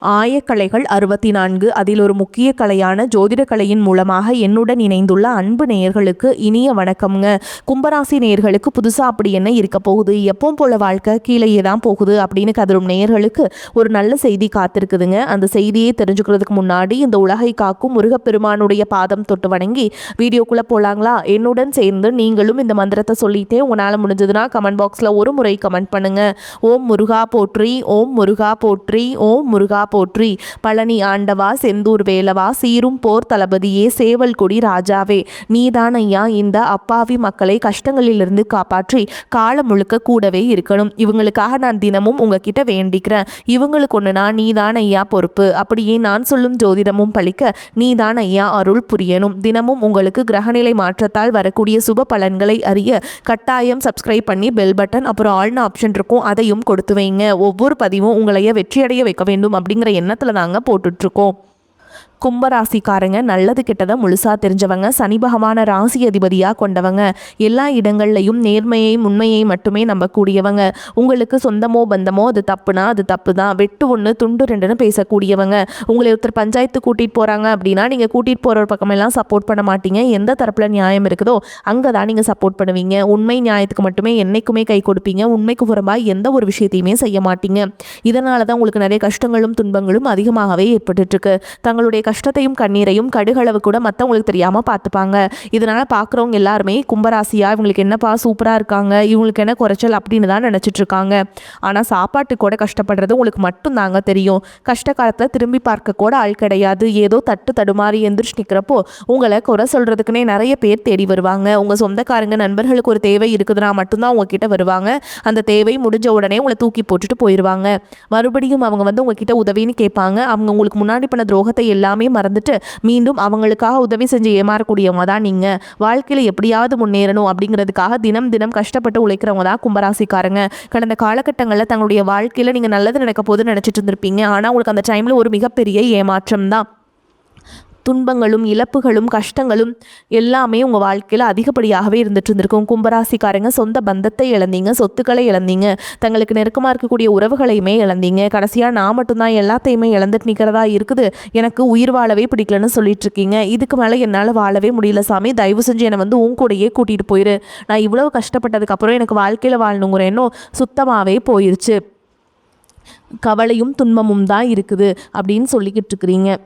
ஆயக்கலைகள் 64 அதில் ஒரு முக்கிய கலையான ஜோதிட கலையின் மூலமாக என்னுடன் இணைந்துள்ள அன்பு நேயர்களுக்கு இனிய வணக்கம்ங்க. கும்பராசி நேயர்களுக்கு புதுசா அப்படி என்ன இருக்க போகுது, எப்பவும் போல வாழ்க்கை கீழேயே தான் போகுது அப்படின்னு கதரும் நேயர்களுக்கு ஒரு நல்ல செய்தி காத்திருக்குதுங்க. அந்த செய்தியை தெரிஞ்சுக்கிறதுக்கு முன்னாடி இந்த உலகை காக்கும் முருகப்பெருமானுடைய பாதம் தொட்டு வணங்கி வீடியோக்குள்ள போலாங்களா? என்னுடன் சேர்ந்து நீங்களும் இந்த மந்திரத்தை சொல்லிட்டே உங்களால் முடிஞ்சதுன்னா கமெண்ட் பாக்ஸில் ஒரு முறை கமெண்ட் பண்ணுங்க. ஓம் முருகா போற்றி, ஓம் முருகா போற்றி, ஓம் முருகா போற்றி. பழனி ஆண்டவா, செந்தூர் வேலவா, சீரும் போர் தளபதியே, சேவல் கொடி ராஜாவே, நீதான் ஐயா இந்த அப்பாவி மக்களை கஷ்டங்களிலிருந்து காப்பாற்றி காலம் முழுக்க கூடவே இருக்கணும். இவங்களுக்காக நான் தினமும் உங்ககிட்ட வேண்டிக்கிறேன். இவங்களுக்கு ஒண்ணுனா நீதான் ஐயா பொறுப்பு. அப்படியே நான் சொல்லும் ஜோதிடமும் பழிக்க நீதான் ஐயா அருள் புரியணும். தினமும் உங்களுக்கு கிரகநிலை மாற்றத்தால் வரக்கூடிய சுப பலன்களை அறிய கட்டாயம் சப்ஸ்கிரைப் பண்ணி பெல் பட்டன் அப்புறம் ஆல்னு ஆப்ஷன் இருக்கும், அதையும் கொடுத்து வைங்க. ஒவ்வொரு பதிவும் உங்களைய வெற்றியடைய வைக்க வேண்டும் அப்படிங்கிற எண்ணத்துல தாங்க போட்டுட்ருக்கோம். கும்பராசிக்காரங்க நல்லது கெட்டதை முழுசா தெரிஞ்சவங்க, சனி பகவான ராசி அதிபதியாக கொண்டவங்க, எல்லா இடங்கள்லையும் நேர்மையை உண்மையை மட்டுமே நம்பக்கூடியவங்க. உங்களுக்கு சொந்தமோ பந்தமோ அது தப்புனா அது தப்பு தான், வெட்டு ஒன்று துண்டு ரெண்டுன்னு பேசக்கூடியவங்க. உங்களை ஒருத்தர் பஞ்சாயத்து கூட்டிகிட்டு போகிறாங்க அப்படின்னா நீங்கள் கூட்டிகிட்டு போகிற ஒரு பக்கமெல்லாம் சப்போர்ட் பண்ண மாட்டீங்க. எந்த தரப்பில் நியாயம் இருக்குதோ அங்கே தான் நீங்கள் சப்போர்ட் பண்ணுவீங்க. உண்மை நியாயத்துக்கு மட்டுமே என்றைக்குமே கை கொடுப்பீங்க. உண்மைக்கு புறம்பாக எந்த ஒரு விஷயத்தையுமே செய்ய மாட்டீங்க. இதனால தான் உங்களுக்கு நிறைய கஷ்டங்களும் துன்பங்களும் அதிகமாகவே ஏற்பட்டுருக்கு. தங்களுடைய கஷ்டத்தையும் கண்ணீரையும் கடுகளவு கூட மற்றவங்களுக்கு தெரியாமல் பார்த்துப்பாங்க. இதனால் பார்க்குறவங்க எல்லாருமே கும்பராசியா இவங்களுக்கு என்னப்பா சூப்பராக இருக்காங்க, இவங்களுக்கு என்ன குறைச்சல் அப்படின்னு தான் நினச்சிட்டு இருக்காங்க. ஆனால் சாப்பாட்டு கூட கஷ்டப்படுறது உங்களுக்கு மட்டும் தாங்க தெரியும். கஷ்ட காலத்தில் திரும்பி பார்க்க கூட ஆள் கிடையாது. ஏதோ தட்டு தடுமாறி எந்திரிச்சு நிற்கிறப்போ உங்களை குறை சொல்கிறதுக்குன்னே நிறைய பேர் தேடி வருவாங்க. உங்கள் சொந்தக்காரங்க நண்பர்களுக்கு ஒரு தேவை இருக்குதுன்னா மட்டும்தான் உங்ககிட்ட வருவாங்க. அந்த தேவை முடிஞ்ச உடனே உங்களை தூக்கி போட்டுட்டு போயிடுவாங்க. மறுபடியும் அவங்க வந்து உங்ககிட்ட உதவின்னு கேட்பாங்க. அவங்க உங்களுக்கு முன்னாடி பண்ண துரோகத்தை எல்லாமே மறந்துட்டு மீண்டும் அவங்களுக்காக உதவி செஞ்சு ஏமாறக்கூடியவங்க தான் நீங்க. வாழ்க்கையில எப்படியாவது முன்னேறணும் அப்படிங்கிறதுக்காக தினம் தினம் கஷ்டப்பட்டு உழைக்கிறவங்க தான் கும்பராசிக்காரங்க. கடந்த காலகட்டங்களில் தங்களுடைய வாழ்க்கையில நீங்க நல்லது நடக்க போது நினைச்சிட்டு இருந்திருப்பீங்க. ஆனா உங்களுக்கு அந்த டைம்ல ஒரு மிகப்பெரிய ஏமாற்றம் தான். துன்பங்களும் இழப்புகளும் கஷ்டங்களும் எல்லாமே உங்கள் வாழ்க்கையில் அதிகப்படியாகவே இருந்துட்டு இருந்திருக்கும். கும்பராசிக்காரங்க சொந்த பந்தத்தை இழந்தீங்க, சொத்துக்களை இழந்தீங்க, தங்களுக்கு நெருக்கமாக இருக்கக்கூடிய உறவுகளையுமே இழந்தீங்க. கடைசியாக நான் மட்டும்தான் எல்லாத்தையுமே இழந்துட்டு நிற்கிறதா இருக்குது, எனக்கு உயிர் வாழவே பிடிக்கலன்னு சொல்லிட்டு இருக்கீங்க. இதுக்கு மேலே என்னால் வாழவே முடியல சாமி, தயவு செஞ்சு என்னை வந்து உன் கூடையே கூட்டிகிட்டு போயிரு. நான் இவ்வளோ கஷ்டப்பட்டதுக்கப்புறம் எனக்கு வாழ்க்கையில் வாழணுங்கிற எண்ணம் சுத்தமாகவே போயிருச்சு. கவலையும் துன்பமும் தான் இருக்குது அப்படின்னு சொல்லிக்கிட்டு இருக்கிறீங்க.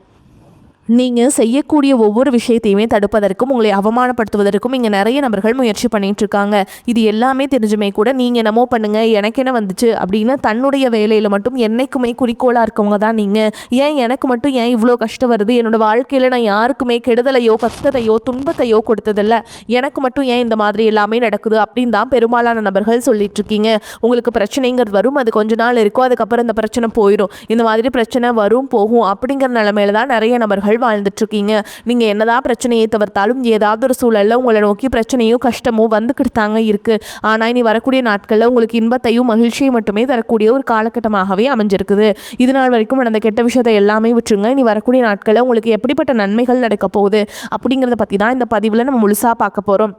நீங்கள் செய்யக்கூடிய ஒவ்வொரு விஷயத்தையுமே தடுப்பதற்கும் உங்களை அவமானப்படுத்துவதற்கும் இங்கே நிறைய நபர்கள் முயற்சி பண்ணிட்டு இருக்காங்க. இது எல்லாமே தெரிஞ்சுமே கூட நீங்கள் என்னமோ பண்ணுங்க எனக்கு என்ன வந்துச்சு அப்படின்னு தன்னுடைய வேலையில் மட்டும் என்னைக்குமே குறிக்கோளாக இருக்கவங்க தான் நீங்கள். ஏன் எனக்கு மட்டும் ஏன் இவ்வளோ கஷ்டம் வருது, என்னோட வாழ்க்கையில் நான் யாருக்குமே கெடுதலையோ கஷ்டத்தையோ துன்பத்தையோ கொடுத்ததில்ல, எனக்கு மட்டும் ஏன் இந்த மாதிரி எல்லாமே நடக்குது அப்படின்னு தான் பெரும்பாலான நபர்கள் சொல்லிட்டு இருக்கீங்க. உங்களுக்கு பிரச்சனைங்கிறது வரும், அது கொஞ்ச நாள் இருக்கும், அதுக்கப்புறம் இந்த பிரச்சனை போயிடும். இந்த மாதிரி பிரச்சனை வரும் போகும் அப்படிங்கிற நிலைமையில தான் நிறைய நபர்கள் வாழ்ந்துட்டு இருக்கீங்க. நீங்க என்னதான் பிரச்சனையை தவிர்த்தாலும் ஏதாவது ஒரு சூழல்ல உங்களை நோக்கி பிரச்சனையோ கஷ்டமோ வந்துக்கிட்டு தாங்க இருக்கு. ஆனா இனி வரக்கூடிய நாட்கள்ல உங்களுக்கு இன்பத்தையும் மகிழ்ச்சியை மட்டுமே தரக்கூடிய ஒரு காலகட்டமாகவே அமைஞ்சிருக்குது. இது நாள் வரைக்கும் நடந்த கெட்ட விஷயத்தை எல்லாமே விட்டுருங்க. இனி வரக்கூடிய நாட்கள்ல உங்களுக்கு எப்படிப்பட்ட நன்மைகள் நடக்க போகுது அப்படிங்கிறத பத்தி தான் இந்த பதிவுல நம்ம முழுசா பார்க்க போறோம்.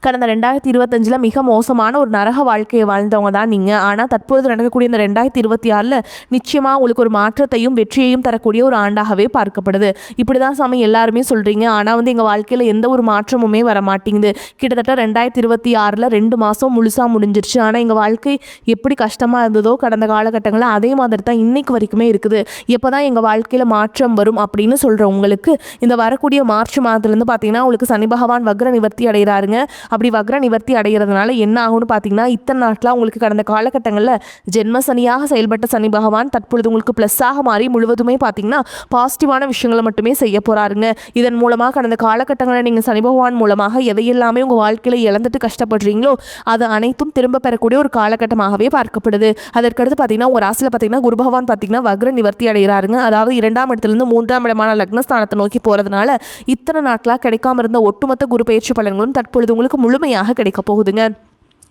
கடந்த 2025 மிக மோசமான ஒரு நரக வாழ்க்கையை வாழ்ந்தவங்க தான் நீங்கள். ஆனால் தற்போது நடக்கக்கூடிய இந்த 2026 நிச்சயமாக உங்களுக்கு ஒரு மாற்றத்தையும் வெற்றியையும் தரக்கூடிய ஒரு ஆண்டாகவே பார்க்கப்படுது. இப்படி தான் சாமி எல்லாருமே சொல்கிறீங்க. ஆனால் வந்து எங்கள் வாழ்க்கையில் எந்த ஒரு மாற்றமுமே வர மாட்டேங்குது. கிட்டத்தட்ட 2026 2 மாதம் முழுசாக முடிஞ்சிருச்சு. ஆனால் எங்கள் வாழ்க்கை எப்படி கஷ்டமாக இருந்ததோ கடந்த காலகட்டங்களில் அதே மாதிரி தான் இன்னைக்கு வரைக்குமே இருக்குது. எப்போ தான் எங்கள் வாழ்க்கையில் மாற்றம் வரும் அப்படின்னு சொல்கிறவங்களுக்கு இந்த வரக்கூடிய மார்ச் மாதத்துலேருந்து பார்த்தீங்கன்னா உங்களுக்கு சனி பகவான் வக்ர நிவர்த்தி அடைகிறாருங்க. அப்படி வக்ர நிவர்த்தி அடைகிறதுனால என்ன ஆகும்னு பார்த்தீங்கன்னா இத்தனை நாட்களாக உங்களுக்கு கடந்த காலகட்டங்களில் ஜென்ம சனியாக செயல்பட்ட சனி பகவான் தற்பொழுது உங்களுக்கு ப்ளஸ்ஸாக மாறி முழுவதுமே பார்த்தீங்கன்னா பாசிட்டிவான விஷயங்களை மட்டுமே செய்ய போகிறாருங்க. இதன் மூலமாக கடந்த காலகட்டங்களில் நீங்கள் சனி பகவான் மூலமாக எதையெல்லாமே உங்கள் வாழ்க்கையில் இழந்துட்டு கஷ்டப்படுறீங்களோ அது அனைத்தும் திரும்ப பெறக்கூடிய ஒரு காலகட்டமாகவே பார்க்கப்படுது. அதற்கடுத்து பார்த்தீங்கன்னா ஒரு ராசியில் பார்த்தீங்கன்னா குரு பகவான் பார்த்தீங்கன்னா வக்ர நிவர்த்தி அடைகிறாருங்க. அதாவது 2ஆம் இடத்துலேருந்து 3ஆம் இடமான லக்னஸ்தானத்தை நோக்கி போகிறதுனால இத்தனை நாட்களாக கிடைக்காம இருந்த ஒட்டுமொத்த குரு பயிற்சி பலன்களும் தற்பொழுது உங்களுக்கு முழுமையாக கிடைக்க போகுதுங்க.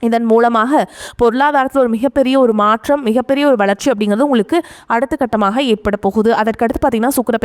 இதன் மூலமாக பொருளாதாரத்தில் ஒரு மிகப்பெரிய ஒரு மாற்றம், மிகப்பெரிய ஒரு வளர்ச்சி அப்படிங்கிறது உங்களுக்கு அடுத்த கட்டமாக ஏற்பட போகுது. அதற்கடுத்து பார்த்தீங்கன்னா சுக்கிர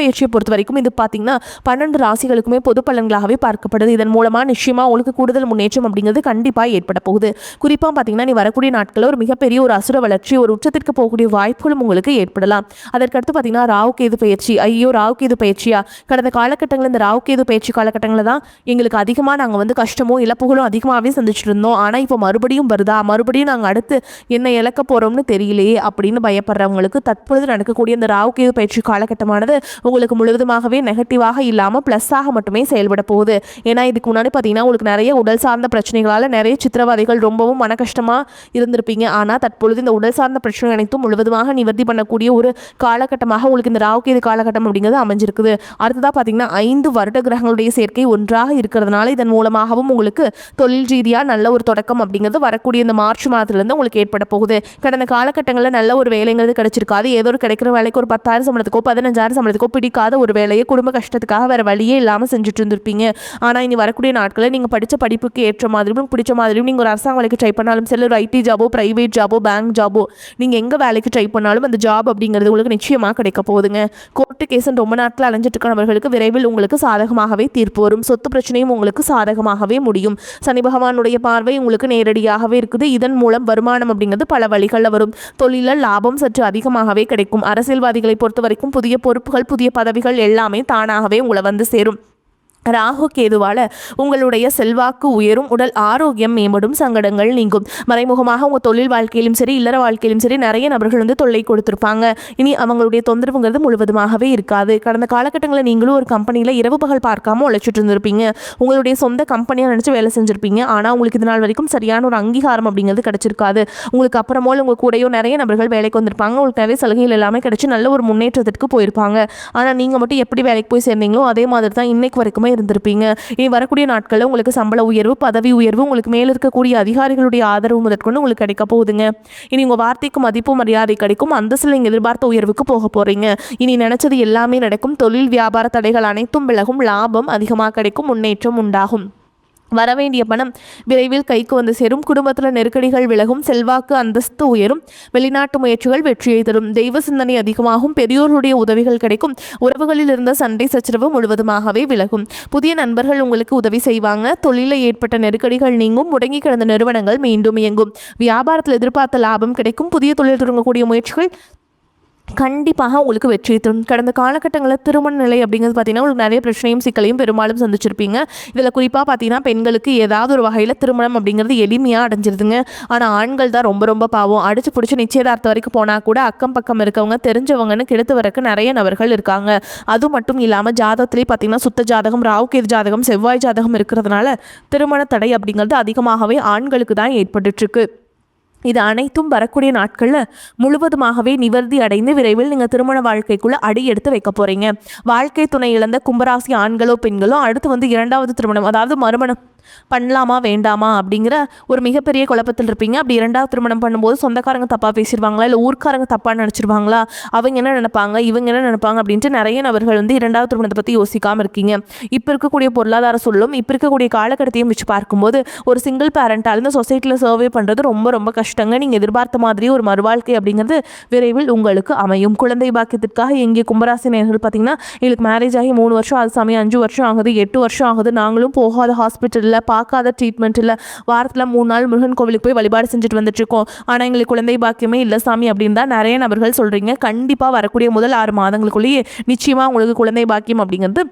பயிற்சியை பொறுத்த வரைக்கும் இது பார்த்தீங்கன்னா 12 ராசிகளுக்குமே பொது பலன்களாகவே பார்க்கப்படுது. இதன் மூலமாக நிச்சயமாக உங்களுக்கு கூடுதல் முன்னேற்றம் அப்படிங்கிறது கண்டிப்பாக ஏற்பட போகுது. குறிப்பாக பார்த்தீங்கன்னா நீ வரக்கூடிய நாட்களில் ஒரு மிகப்பெரிய ஒரு அசுர வளர்ச்சி, ஒரு உச்சத்திற்கு போகக்கூடிய வாய்ப்புகளும் உங்களுக்கு ஏற்படலாம். அதற்கடுத்து பார்த்தீங்கன்னா ராகுகேது பயிற்சி. ராகுகேது பயிற்சியா? கடந்த காலகட்டங்களில் இந்த ராகுகேது பயிற்சி காலகட்டங்களில் தான் எங்களுக்கு அதிகமாக நாங்கள் கஷ்டமோ இழப்புகளும் அதிகமாகவே சந்திச்சுட்டு இருந்தோம். ஆனால் இப்போ மறுபடியும் வருதா, மறுபடியும் நாங்கள் அடுத்து என்ன இழக்க போகிறோம்னு தெரியலையே அப்படின்னு பயப்படுறவங்களுக்கு தற்பொழுது நடக்கக்கூடிய இந்த ராகுகேது பயிற்சி காலகட்டமானது உங்களுக்கு முழுவதுமாகவே நெகட்டிவாக இல்லாமல் ப்ளஸ்ஸாக மட்டுமே செயல்பட போகுது. ஏன்னா இதுக்கு முன்னாடி பார்த்தீங்கன்னா உங்களுக்கு நிறைய உடல் சார்ந்த பிரச்சனைகளால் நிறைய சித்திரவதைகள், ரொம்பவும் மன கஷ்டமாக இருந்திருப்பீங்க. ஆனால் தற்பொழுது இந்த உடல் சார்ந்த பிரச்சனை அனைத்தும் முழுவதுமாக நிவர்த்தி பண்ணக்கூடிய ஒரு காலகட்டமாக உங்களுக்கு இந்த ராகுகேது காலகட்டம் அப்படிங்கிறது அமைஞ்சிருக்குது. அடுத்ததாக பார்த்தீங்கன்னா 5 வருட கிரகங்களுடைய சேர்க்கை ஒன்றாக இருக்கிறதுனால இதன் மூலமாகவும் உங்களுக்கு தொழில் ரீதியாக நல்ல ஒரு தொடக்கம் அப்படிங்கிறது வரக்கூடிய இந்த மார்ச் மாதத்துலேருந்து உங்களுக்கு ஏற்பட போகுது. கடந்த காலகட்டங்களில் நல்ல ஒரு வேலைங்கிறது கிடைச்சிருக்காது. ஏதோ ஒரு கிடைக்கிற வேலைக்கு ஒரு 10,000 சம்பளத்துக்கோ 15,000 சம்பளத்துக்கோ பிடிக்காத ஒரு வேலையை குடும்ப கஷ்டத்துக்காக வேறு வழியே இல்லாமல் செஞ்சுட்டு இருந்திருப்பீங்க. ஆனால் இனி வரக்கூடிய நாட்களில் நீங்கள் படித்த படிப்புக்கு ஏற்ற மாதிரியும் பிடிச்ச மாதிரியும் நீங்கள் ஒரு அரசாங்க வேலைக்கு ட்ரை பண்ணாலும் சரி, ஒரு ஐடி ஜாபோ, ப்ரைவேட் ஜாபோ, பேங்க் ஜாபோ, நீங்கள் எங்கே வேலைக்கு ட்ரை பண்ணாலும் அந்த ஜாப் அப்படிங்கிறது உங்களுக்கு நிச்சயமாக கிடைக்க போகுதுங்க. கோர்ட்டு கேஸன் ரொம்ப நாட்கள் அலைஞ்சிட்டு இருக்கிறவர்களுக்கு விரைவில் உங்களுக்கு சாதகமாகவே தீர்ப்பு வரும். சொத்து பிரச்சனையும் உங்களுக்கு சாதகமாகவே முடியும். சனி பகவானுடைய பார்வை உங்களுக்கு நேரடியாகவே இருக்குது. இதன் மூலம் வருமானம் அப்படிங்கிறது பல வழிகளில் வரும். தொழிலில் லாபம் சற்று அதிகமாகவே கிடைக்கும். அரசியல்வாதிகளை பொறுத்த வரைக்கும் புதிய பொறுப்புகள், புதிய பதவிகள் எல்லாமே தானாகவே உங்களை சேரும். ராகு கேதுவால் உங்களுடைய செல்வாக்கு உயரும், உடல் ஆரோக்கியம் மேம்படும், சங்கடங்கள் நீங்கும். மறைமுகமாக உங்கள் தொழில் வாழ்க்கையிலும் சரி, இல்லற வாழ்க்கையிலும் சரி நிறைய நபர்கள் தொல்லை கொடுத்துருப்பாங்க. இனி அவங்களுடைய தொந்தரவுங்கிறது முழுவதுமாகவே இருக்காது. கடந்த காலகட்டங்களில் நீங்களும் ஒரு கம்பெனியில் இரவு பகல் பார்க்காம உழைச்சிட்டு இருந்திருப்பீங்க. உங்களுடைய சொந்த கம்பெனியாக நினச்சி வேலை செஞ்சுருப்பீங்க. ஆனால் உங்களுக்கு இது நாள் வரைக்கும் சரியான ஒரு அங்கீகாரம் அப்படிங்கிறது கிடைச்சிருக்காது. உங்களுக்கு அப்புறமோ உங்கள் கூடயோ நிறைய நபர்கள் வேலைக்கு வந்திருப்பாங்க. உங்களுக்கு நிறைய சலுகைகள் எல்லாமே கிடைச்சி நல்ல ஒரு முன்னேற்றத்திற்கு போயிருப்பாங்க. ஆனால் நீங்கள் மட்டும் எப்படி வேலைக்கு போய் சேர்ந்தீங்களோ அதே மாதிரி தான் இன்னைக்கு வரைக்குமே இருந்திருப்பீங்க. இனி வரக்கூடிய நாட்களில் உங்களுக்கு சம்பள உயர்வு, பதவி உயர்வு, உங்களுக்கு மேல் இருக்கக்கூடிய அதிகாரிகளுடைய ஆதரவு முதற்கொண்டு உங்களுக்கு கிடைக்க போகுதுங்க. இனி உங்கள் வார்த்தைக்கு மதிப்பு மரியாதை கிடைக்கும். அந்தஸ்தில் நீங்கள் எதிர்பார்த்த உயர்வுக்கு போக போறீங்க. இனி நினைச்சது எல்லாமே நடக்கும். தொழில் வியாபார தடைகள் அனைத்தும் விலகும். லாபம் அதிகமாக கிடைக்கும். முன்னேற்றம் உண்டாகும். வரவேண்டிய பணம் விரைவில் கைக்கு சேரும். குடும்பத்தில் நெருக்கடிகள் விலகும். செல்வாக்கு அந்தஸ்து உயரும். வெளிநாட்டு முயற்சிகள் வெற்றியை தரும். தெய்வ சிந்தனை அதிகமாகும். பெரியோருடைய உதவிகள் கிடைக்கும். உறவுகளில் இருந்த சண்டை சச்சரவு முழுவதுமாகவே விலகும். புதிய நண்பர்கள் உங்களுக்கு உதவி செய்வாங்க. தொழிலில் ஏற்பட்ட நெருக்கடிகள் நீங்கும். முடங்கி கிடந்த நிறுவனங்கள் மீண்டும் இயங்கும். வியாபாரத்தில் எதிர்பார்த்த லாபம் கிடைக்கும். புதிய தொழில் தொடங்கக்கூடிய முயற்சிகள் கண்டிப்பாக உங்களுக்கு வெற்றி தரும். கடந்த காலகட்டங்களில் திருமண நிலை அப்படிங்கிறது பார்த்தீங்கன்னா உங்களுக்கு நிறைய பிரச்சனையும் சிக்கலையும் பெரும்பாலும் சந்திச்சிருப்பீங்க. இதில் குறிப்பாக பார்த்தீங்கன்னா பெண்களுக்கு ஏதாவது ஒரு வகையில் திருமணம் அப்படிங்கிறது எளிமையாக அடைஞ்சிருதுங்க. ஆனால் ஆண்கள் தான் ரொம்ப பாவம். அடிச்சு பிடிச்சி நிச்சயதார்த்தம் வரைக்கும் போனால் கூட அக்கம் பக்கம் இருக்கவங்க தெரிஞ்சவங்கன்னு கெடுத்து வரக்கு நிறைய நபர்கள் இருக்காங்க. அது மட்டும் இல்லாமல் ஜாதகத்திலே பார்த்தீங்கன்னா சுத்த ஜாதகம், ராகுகேது ஜாதகம், செவ்வாய் ஜாதகம் இருக்கிறதுனால திருமண தடை அப்படிங்கிறது அதிகமாகவே ஆண்களுக்கு தான் ஏற்பட்டுருக்கு. இது அனைத்தும் வரக்கூடிய நாட்களில் முழுவதுமாகவே நிவர்த்தி அடைந்து விரைவில் நீங்கள் திருமண வாழ்க்கைக்குள்ளே அடி எடுத்து வைக்க போகிறீங்க. வாழ்க்கை துணை இழந்த கும்பராசி ஆண்களோ பெண்களோ அடுத்து 2வது திருமணம், அதாவது மறுமணம் பண்ணலாமா வேண்டாமா அப்படிங்கிற ஒரு மிகப்பெரிய குழப்பத்தில் இருப்பீங்க. அப்படி 2வது திருமணம் பண்ணும்போது சொந்தக்காரங்க தப்பாக பேசிடுவாங்களா, இல்லை ஊர்க்காரங்க தப்பாக நினச்சிருவாங்களா, அவங்க என்ன நினைப்பாங்க, இவங்க என்ன நினைப்பாங்க அப்படின்ட்டு நிறைய நபர்கள் 2வது திருமணத்தை பற்றி யோசிக்காமல் இருக்கீங்க. இப்போ இருக்கக்கூடிய பொருளாதார சூழலும் இப்போ இருக்கக்கூடிய காலகட்டத்தையும் வச்சு பார்க்கும்போது ஒரு சிங்கிள் பேரண்டால் இந்த சொசைட்டியில் சர்வே பண்ணுறது ரொம்ப கஷ்டங்க. நீங்கள் எதிர்பார்த்த மாதிரி ஒரு மறுவாழ்க்கை அப்படிங்கிறது விரைவில் உங்களுக்கு அமையும். குழந்தை பாக்கியத்திற்காக எங்கே கும்பராசி நேயர்கள் பார்த்தீங்கன்னா எங்களுக்கு மேரேஜ் ஆகி 3 வருஷம் அது சமயம் 5 வருஷம் ஆகுது, 8 வருஷம் ஆகுது, நாங்களும் போகாத ஹாஸ்பிட்டலில் பார்க்காத ட்ரீட்மெண்ட் இல்லை, வாரத்தில் 3 நாள் முருகன் கோவிலுக்கு போய் வழிபாடு செஞ்சுட்டு வந்துட்டுருக்கோம், ஆனால் எங்களுக்கு குழந்தை பாக்கியமே இல்லை சாமி அப்படின்னு தான் நிறைய நபர்கள் சொல்கிறீங்க. கண்டிப்பாக வரக்கூடிய முதல் 6 மாதங்களுக்குள்ளேயே நிச்சயமாக உங்களுக்கு குழந்தை பாக்கியம் அப்படிங்கிறது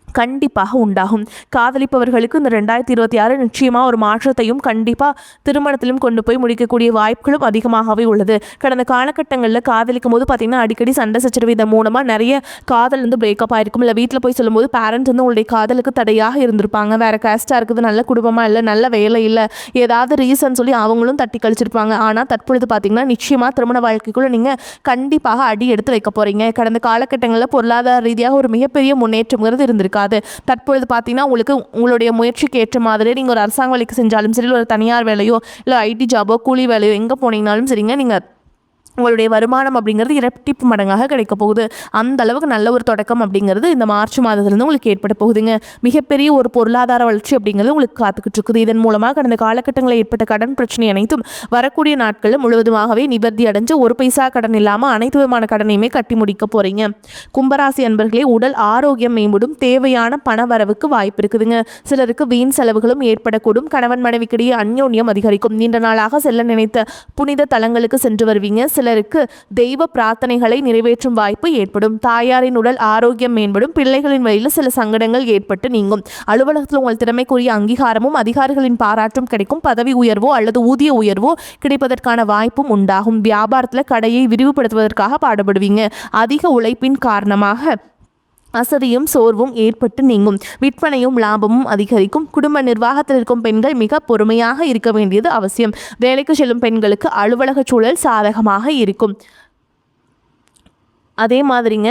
கண்டிப்பாக உண்டாகும். காதலிப்பவர்களுக்கு இந்த 2026 நிச்சயமாக ஒரு மாற்றத்தையும் கண்டிப்பாக திருமணத்திலும் கொண்டு போய் முடிக்கக்கூடிய வாய்ப்புகளும் அதிகமாகவே உள்ளது. கடந்த காலகட்டங்களில் காதலிக்கும் போது பார்த்திங்கன்னா அடிக்கடி சண்டை சச்சரவு இதன் மூலமாக நிறைய காதல் பிரேக்கப் ஆகிருக்கும். இல்லை வீட்டில் போய் சொல்லும்போது பேரண்ட்ஸ் உங்களுடைய காதலுக்கு தடையாக இருந்திருப்பாங்க. வேறு காஸ்ட்டாக இருக்குது, நல்ல குடும்பமாக இல்லை, நல்ல வேலை இல்லை, ஏதாவது ரீசன் சொல்லி அவங்களும் தட்டி கழிச்சிருப்பாங்க. ஆனால் தற்பொழுது பார்த்திங்கன்னா நிச்சயமாக திருமண வாழ்க்கைக்குள்ளே நீங்கள் கண்டிப்பாக அடி எடுத்து வைக்க போகிறீங்க. கடந்த காலகட்டங்களில் பொருளாதார ரீதியாக ஒரு மிகப்பெரிய முன்னேற்றங்கிறது இருந்திருக்காது. தற்பொழுது பார்த்தீங்கன்னா உங்களுக்கு உங்களுடைய முயற்சிக்கு ஏற்ற மாதிரி நீங்கள் ஒரு அரசாங்க வேலைக்கு செஞ்சாலும் சரி, ஒரு தனியார் வேலையோ இல்லை ஐடி ஜாபோ கூலி வேலையோ எங்கே போனீங்கனாலும் சரிங்க, நீங்கள் உங்களுடைய வருமானம் அப்படிங்கிறது இரட்டிப்பு மடங்காக கிடைக்க போகுது. அந்த அளவுக்கு நல்ல ஒரு தொடக்கம் அப்படிங்கிறது இந்த மார்ச் மாதத்துலேருந்து உங்களுக்கு ஏற்பட போகுதுங்க. மிகப்பெரிய ஒரு பொருளாதார வளர்ச்சி அப்படிங்கிறது உங்களுக்கு காத்துக்கிட்டு இருக்குது. இதன் மூலமாக கடந்த காலகட்டங்களில் ஏற்பட்ட கடன் பிரச்சனை அனைத்தும் வரக்கூடிய நாட்களில் முழுவதுமாகவே நிவர்த்தி அடைஞ்சு ஒரு பைசா கடன் இல்லாமல் அனைத்து விதமான கடனையுமே கட்டி முடிக்க போகிறீங்க. கும்பராசி அன்பர்களே, உடல் ஆரோக்கியம் மேம்படும். தேவையான பண வரவுக்கு வாய்ப்பு இருக்குதுங்க. சிலருக்கு வீண் செலவுகளும் ஏற்படக்கூடும். கணவன் மனைவிக்கிடையே அந்யோன்யம் அதிகரிக்கும். நீண்ட நாளாக செல்ல நினைத்த புனித தலங்களுக்கு சென்று வருவீங்க. சிலருக்கு தெய்வ பிரார்த்தனைகளை நிறைவேற்றும் வாய்ப்பு ஏற்படும். தாயாரின் உடல் ஆரோக்கியம் மேம்படும். பிள்ளைகளின் வழியில் சில சங்கடங்கள் ஏற்பட்டு நீங்கும். அலுவலகத்தில் உங்கள் திறமைக்குரிய அங்கீகாரமும் அதிகாரிகளின் பாராட்டும் கிடைக்கும். பதவி உயர்வோ அல்லது ஊதிய உயர்வோ கிடைப்பதற்கான வாய்ப்பும் உண்டாகும். வியாபாரத்தில் கடையை விரிவுபடுத்துவதற்காக பாடுபடுவீங்க. அதிக உழைப்பின் காரணமாக அசதியும் சோர்வும் ஏற்பட்டு நீங்கும். விற்பனையும் லாபமும் அதிகரிக்கும். குடும்ப நிர்வாகத்தில் இருக்கும் பெண்கள் மிக பொறுமையாக இருக்க வேண்டியது அவசியம். வேலைக்கு செல்லும் பெண்களுக்கு அலுவலக சூழல் சாதகமாக இருக்கும். அதே மாதிரிங்க,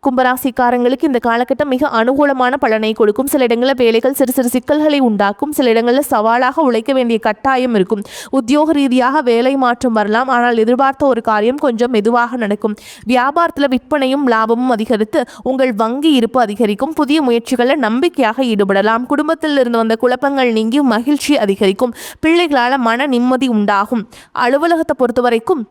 கும்பராசிக்காரங்களுக்கு இந்த காலகட்டம் மிக அனுகூலமான பலனை கொடுக்கும். சில இடங்களில் வேலைகள் சிறு சிறு சிக்கல்களை உண்டாக்கும். சில இடங்களில் சவாலாக உழைக்க வேண்டிய கட்டாயம் இருக்கும். உத்தியோக ரீதியாக வேலை மாற்றம் வரலாம். ஆனால் எதிர்பார்த்த ஒரு காரியம் கொஞ்சம் மெதுவாக நடக்கும். வியாபாரத்தில் விற்பனையும் லாபமும் அதிகரித்து உங்கள் வங்கி இருப்பு அதிகரிக்கும். புதிய முயற்சிகளில் நம்பிக்கையாக ஈடுபடலாம். குடும்பத்தில் இருந்து வந்த குழப்பங்கள் நீங்கி மகிழ்ச்சி அதிகரிக்கும். பிள்ளைகளால் மன நிம்மதி உண்டாகும். அலுவலகத்தை பொறுத்த வரைக்கும்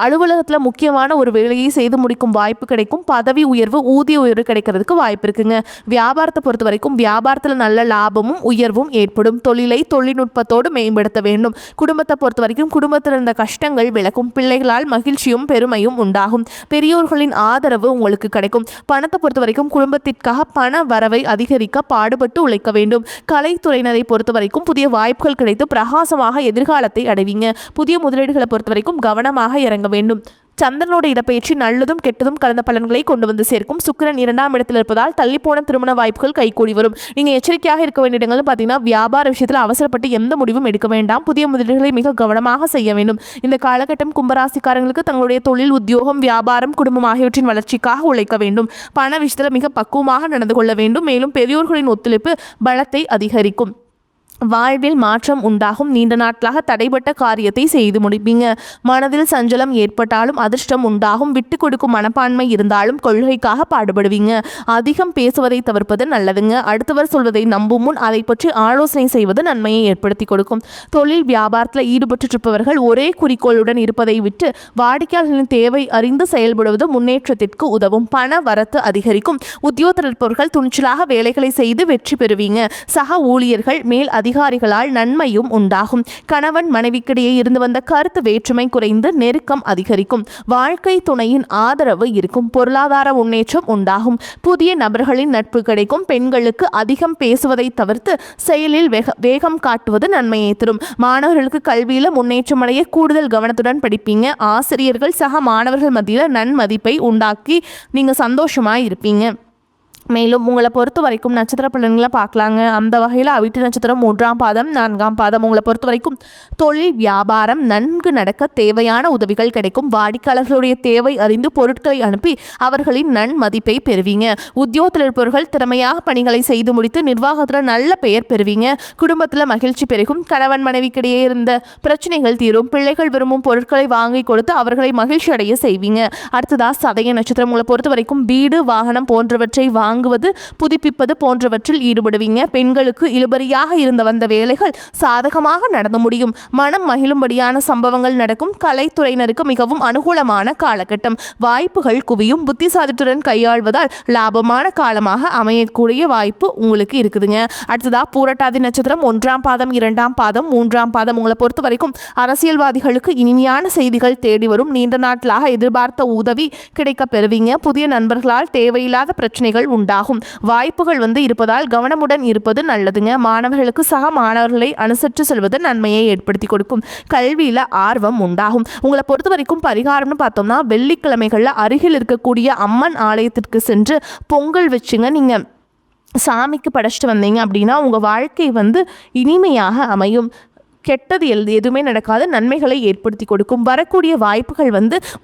அலுவலகத்தில் முக்கியமான ஒரு வேலையை செய்து முடிக்கும் வாய்ப்பு கிடைக்கும். பதவி உயர்வு, ஊதிய உயர்வு கிடைக்கிறதுக்கு வாய்ப்பு இருக்குங்க. வியாபாரத்தை பொறுத்த வரைக்கும் வியாபாரத்தில் நல்ல லாபமும் உயர்வும் ஏற்படும். தொழிலை தொழில்நுட்பத்தோடு மேம்படுத்த வேண்டும். குடும்பத்தை பொறுத்த வரைக்கும் குடும்பத்தில் இருந்த கஷ்டங்கள் விலகும். பிள்ளைகளால் மகிழ்ச்சியும் பெருமையும் உண்டாகும். பெரியோர்களின் ஆதரவு உங்களுக்கு கிடைக்கும். பணத்தை பொறுத்த வரைக்கும் குடும்பத்திற்காக பண வரவை அதிகரிக்க பாடுபட்டு உழைக்க வேண்டும். கலைத்துறையினரை பொறுத்த வரைக்கும் புதிய வாய்ப்புகள் கிடைத்து பிரகாசமாக எதிர்காலத்தை அடைவீங்க. புதிய முதலீடுகளை பொறுத்த வரைக்கும் கவனமாக இறங்க வேண்டும். சந்திரனோட இடப்பெயர்ச்சி நல்லதும் கெட்டதும் கலந்த பலன்களை கொண்டு வந்து சேர்க்கும். சுக்கிரன் 2ஆம் இடத்தில் இருப்பதால் தள்ளிப்போன திருமண வாய்ப்புகள் கைகூடி வரும். நீங்கள் எச்சரிக்கையாக இருக்க வேண்டிய இடங்கள் பார்த்தீங்கன்னா, வியாபார விஷயத்தில் அவசரப்பட்டு எந்த முடிவும் எடுக்க வேண்டாம். புதிய முதலீடுகளை மிக கவனமாக செய்ய வேண்டும். இந்த காலகட்டம் கும்பராசிக்காரங்களுக்கு தங்களுடைய தொழில், உத்தியோகம், வியாபாரம், குடும்பம் ஆகியவற்றின் வளர்ச்சிக்காக உழைக்க வேண்டும். பண விஷயத்தில் மிக பக்குவமாக நடந்து கொள்ள வேண்டும். மேலும் பெரியோர்களின் ஒத்துழைப்பு பலத்தை அதிகரிக்கும். வாழ்வில் மாற்றம் உண்டாகும். நீண்ட நாட்களாக தடைப்பட்ட காரியத்தை செய்து முடிப்பீங்க. மனதில் சஞ்சலம் ஏற்பட்டாலும் அதிர்ஷ்டம் உண்டாகும். விட்டு கொடுக்கும் மனப்பான்மை இருந்தாலும் கொள்கைக்காக பாடுபடுவீங்க. அதிகம் பேசுவதை தவிர்ப்பது நல்லதுங்க. அடுத்தவர் சொல்வதை நம்பும் முன் அதை பற்றி ஆலோசனை செய்வது நன்மையை ஏற்படுத்தி கொடுக்கும். தொழில் வியாபாரத்தில் ஈடுபட்டிருப்பவர்கள் ஒரே குறிக்கோளுடன் இருப்பதை விட்டு வாடிக்கையாளர்களின் தேவை அறிந்து செயல்படுவது முன்னேற்றத்திற்கு உதவும். பண வரத்து அதிகரிக்கும். உத்தியோகத்தில் இருப்பவர்கள் துணிச்சலாக வேலைகளை செய்து வெற்றி பெறுவீங்க. சக ஊழியர்கள் மேல் அதிகாரிகளால் நன்மையும் உண்டாகும். கணவன் மனைவிக்கிடையே இருந்து வந்த கருத்து வேற்றுமை குறைந்து நெருக்கம் அதிகரிக்கும். வாழ்க்கை துணையின் ஆதரவு இருக்கும். பொருளாதார முன்னேற்றம் உண்டாகும். புதிய நபர்களின் நட்பு கிடைக்கும். பெண்களுக்கு அதிகம் பேசுவதை தவிர்த்து செயலில் வேகம் காட்டுவது நன்மையை தரும். மாணவர்களுக்கு கல்வியில் முன்னேற்றம் அடைய கூடுதல் கவனத்துடன் படிப்பீங்க. ஆசிரியர்கள் சக மாணவர்கள் மத்தியில் நன்மதிப்பை உண்டாக்கி நீங்கள் சந்தோஷமாக இருப்பீங்க. மேலும் உங்களை பொறுத்த வரைக்கும் நட்சத்திர பலன்களை பார்க்கலாங்க. அந்த வகையில் அவிட்ட நட்சத்திரம் 3ஆம் பாதம் 4ஆம் பாதம். உங்களை பொறுத்த வரைக்கும் தொழில் வியாபாரம் நன்கு நடக்க தேவையான உதவிகள் கிடைக்கும். வாடிக்கையாளர்களுடைய தேவை அறிந்து பொருட்களை அனுப்பி அவர்களின் நன்மதிப்பை பெறுவீங்க. உத்தியோகத்தில் இருப்பவர்கள் திறமையாக பணிகளை செய்து முடித்து நிர்வாகத்தில் நல்ல பெயர் பெறுவீங்க. குடும்பத்தில் மகிழ்ச்சி பெருகும். கணவன் மனைவிக்கிடையே இருந்த பிரச்சனைகள் தீரும். பிள்ளைகள் விரும்பும் பொருட்களை வாங்கி கொடுத்து அவர்களை மகிழ்ச்சி அடைய செய்வீங்க. அடுத்ததா சதய நட்சத்திரம். உங்களை பொறுத்த வரைக்கும் வீடு, வாகனம் போன்றவற்றை வாங்குவது, புதுப்பிப்பது போன்றவற்றில் ஈடுபடுவீங்க. பெண்களுக்கு இழுபறியாக இருந்து வந்த வேலைகள் சாதகமாக நடந்து முடியும். மனம் மகிழும்படியான சம்பவங்கள் நடக்கும். கலைத்துறையினருக்கு மிகவும் அனுகூலமான காலகட்டம். வாய்ப்புகள் குவியும். புத்திசாலித்துடன் கையாள்வதால் லாபமான காலமாக அமையக்கூடிய வாய்ப்பு உங்களுக்கு இருக்குதுங்க. அடுத்ததா பூரட்டாதி நட்சத்திரம் 1ஆம் பாதம் 2ஆம் பாதம் 3ஆம் பாதம். உங்களை பொறுத்த வரைக்கும் அரசியல்வாதிகளுக்கு இனிமையான செய்திகள் தேடி வரும். நீண்ட நாட்களாக எதிர்பார்த்த உதவி கிடைக்க பெறுவீங்க. புதிய நண்பர்களால் தேவையில்லாத பிரச்சனைகள் உண்டாகும். வாய்ப்புகள் இருப்பதால் கவனமுடன் இருப்பது நல்லதுங்க. மாணவர்களுக்கு சக மாணவர்களை அனுசரித்து செல்வது நன்மையை ஏற்படுத்தி கொடுக்கும். கல்வியில் ஆர்வம் உண்டாகும். உங்களை பொறுத்த வரைக்கும் பரிகாரம்னு பார்த்தோம்னா, வெள்ளிக்கிழமைகளில் அருகில் இருக்கக்கூடிய அம்மன் ஆலயத்திற்கு சென்று பொங்கல் வச்சுங்க நீங்கள் சாமிக்கு படைச்சிட்டு வந்தீங்க அப்படின்னா உங்கள் வாழ்க்கை இனிமையாக அமையும். கெட்டது எதுவுமே நடக்காது, நன்மைகளை ஏற்படுத்தி கொடுக்கும். வரக்கூடிய வாய்ப்புகள்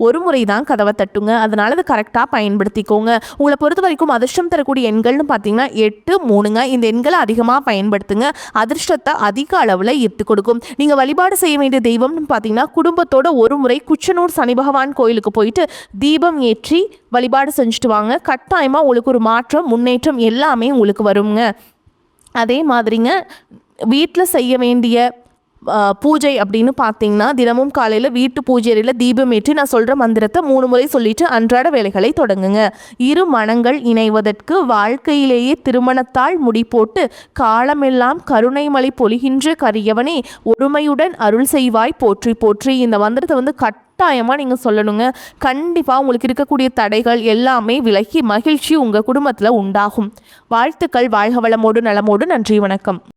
ஒரு முறை தான் கதவை தட்டுங்க, அதனால அதை கரெக்டாக பயன்படுத்திக்கோங்க. உங்களை பொறுத்த வரைக்கும் அதிர்ஷ்டம் தரக்கூடிய எண்கள்னு பார்த்தீங்கன்னா 8, 3ங்க. இந்த எண்களை அதிகமாக பயன்படுத்துங்க, அதிர்ஷ்டத்தை அதிக அளவில் ஈர்த்து கொடுக்கும். நீங்கள் வழிபாடு செய்ய வேண்டிய தெய்வம்னு பார்த்தீங்கன்னா குடும்பத்தோட ஒரு முறை குச்சனூர் சனி பகவான் கோயிலுக்கு போயிட்டு தீபம் ஏற்றி வழிபாடு செஞ்சுட்டு வாங்க. கட்டாயமாக உங்களுக்கு ஒரு மாற்றம், முன்னேற்றம் எல்லாமே உங்களுக்கு வருங்க. அதே மாதிரிங்க வீட்டில் செய்ய வேண்டிய பூஜை அப்படின்னு பார்த்தீங்கன்னா தினமும் காலையில் வீட்டு பூஜை அறையில் தீபம் ஏற்றி நான் சொல்கிற மந்திரத்தை 3 முறை சொல்லிட்டு அன்றாட வேலைகளை தொடங்குங்க. இரு மனங்கள் இணைவதற்கு வாழ்க்கையிலேயே திருமணத்தால் முடி போட்டு காலமெல்லாம் கருணை மழை பொழிகின்ற கரியவனே ஒருமையுடன் அருள் செய்வாய் போற்றி போற்றி. இந்த மந்திரத்தை கட்டாயமாக நீங்கள் சொல்லணுங்க. கண்டிப்பாக உங்களுக்கு இருக்கக்கூடிய தடைகள் எல்லாமே விலகி மகிழ்ச்சி உங்கள் குடும்பத்தில் உண்டாகும். வாழ்த்துக்கள். வாழ்க வளமோடு நலமோடு. நன்றி, வணக்கம்.